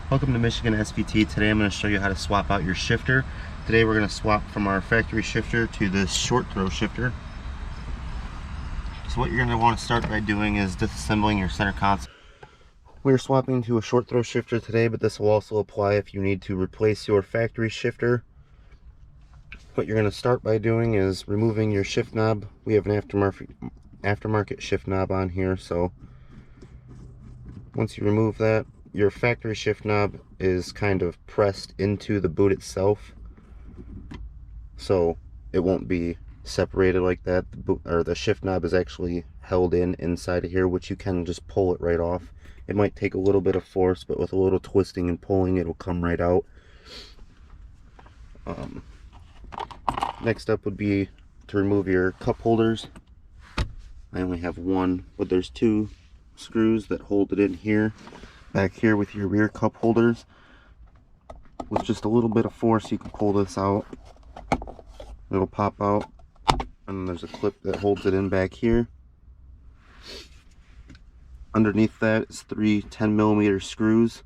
Welcome to Michigan SVT. Today I'm going to show you how to swap out your shifter. Today we're going to swap from our factory shifter to this short throw shifter. So what you're going to want to start by doing is disassembling your center console. We're swapping to a short throw shifter today, but this will also apply if you need to replace your factory shifter. What you're going to start by doing is removing your shift knob. We have an aftermarket shift knob on here, so once you remove that, your factory shift knob is kind of pressed into the boot itself, so it won't be separated like that. The shift knob is actually held inside of here, which you can just pull it right off. It might take a little bit of force, but with a little twisting and pulling, it'll come right out. Next up would be to remove your cup holders. I only have one, but there's two screws that hold it in here. Back here with your rear cup holders. With just a little bit of force, you can pull this out. It'll pop out, and there's a clip that holds it in back here. Underneath that is three 10mm screws.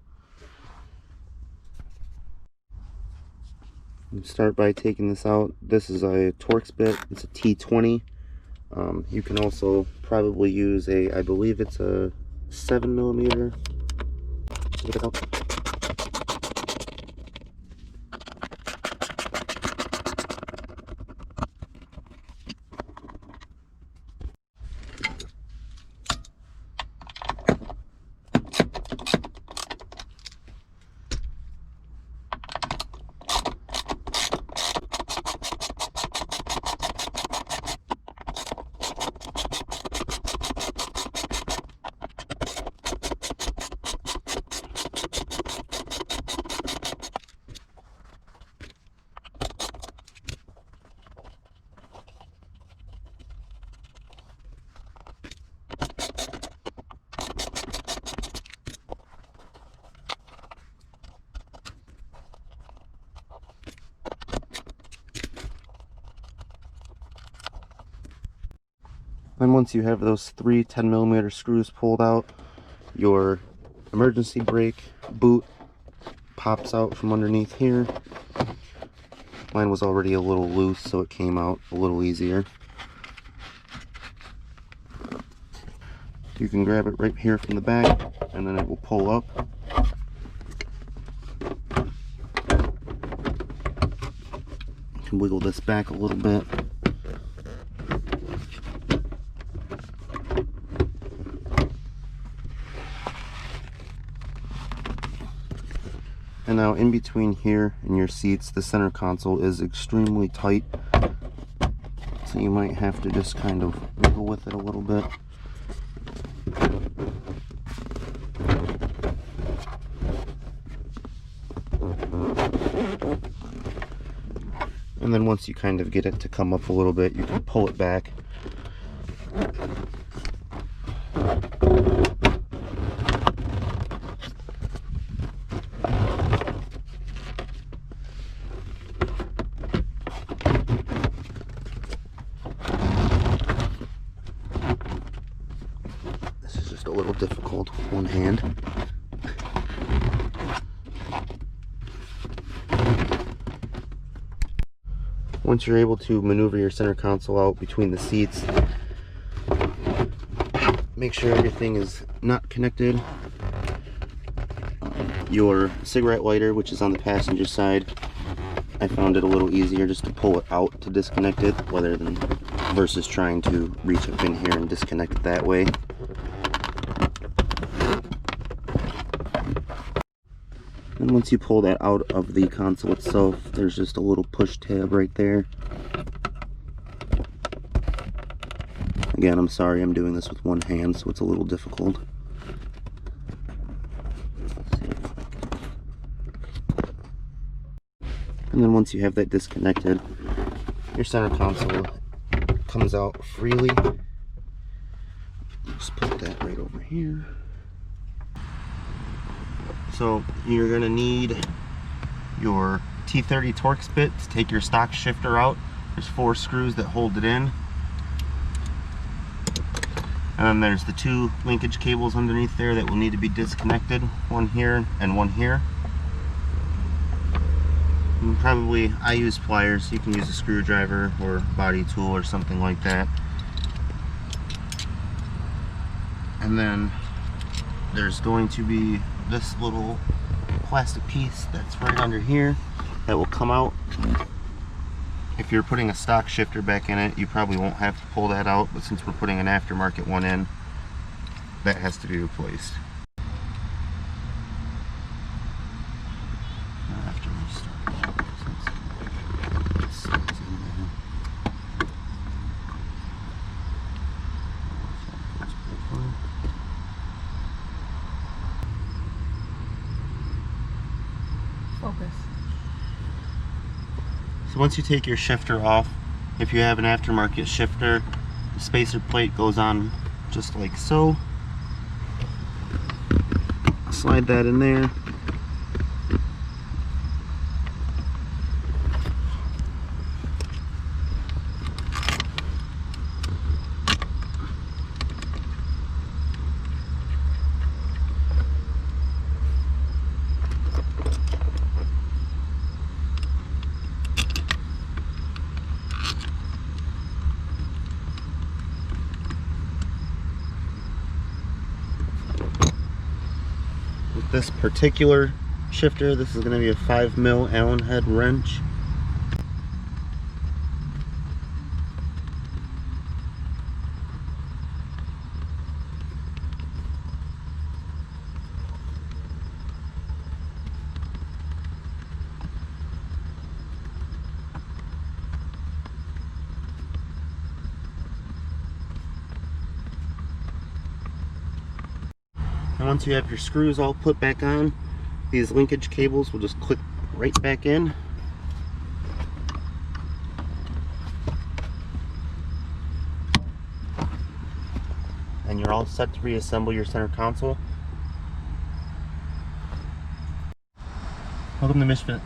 You start by taking this out. This is a Torx bit. It's a T20. You can also probably use I believe it's a 7mm. Get it out. Then once you have those three 10mm screws pulled out, your emergency brake boot pops out from underneath here. Mine was already a little loose, so it came out a little easier. You can grab it right here from the back, and then it will pull up. You can wiggle this back a little bit. And now in between here and your seats, the center console is extremely tight, so you might have to just kind of wiggle with it a little bit. And then once you kind of get it to come up a little bit, you can pull it back. A little difficult with one hand. Once you're able to maneuver your center console out between the seats, make sure everything is not connected. Your cigarette lighter, which is on the passenger side, I found it a little easier just to pull it out to disconnect it, versus trying to reach up in here and disconnect it that way. And once you pull that out of the console itself, there's just a little push tab right there. Again, I'm sorry I'm doing this with one hand, so it's a little difficult. And then once you have that disconnected, your center console comes out freely. Just put that right over here. So you're going to need your T30 Torx bit to take your stock shifter out. There's 4 screws that hold it in. And then there's the two linkage cables underneath there that will need to be disconnected, one here and one here. And probably, I use pliers, you can use a screwdriver or body tool or something like that. And then there's going to be this little plastic piece that's right under here that will come out. If you're putting a stock shifter back in it, you probably won't have to pull that out, but since we're putting an aftermarket one in, that has to be replaced. After we start, Focus. So once you take your shifter off, if you have an aftermarket shifter, the spacer plate goes on just like so. Slide that in there. With this particular shifter, this is going to be a 5mm Allen head wrench. And once you have your screws all put back on, these linkage cables will just click right back in. And you're all set to reassemble your center console. Welcome to Misfit.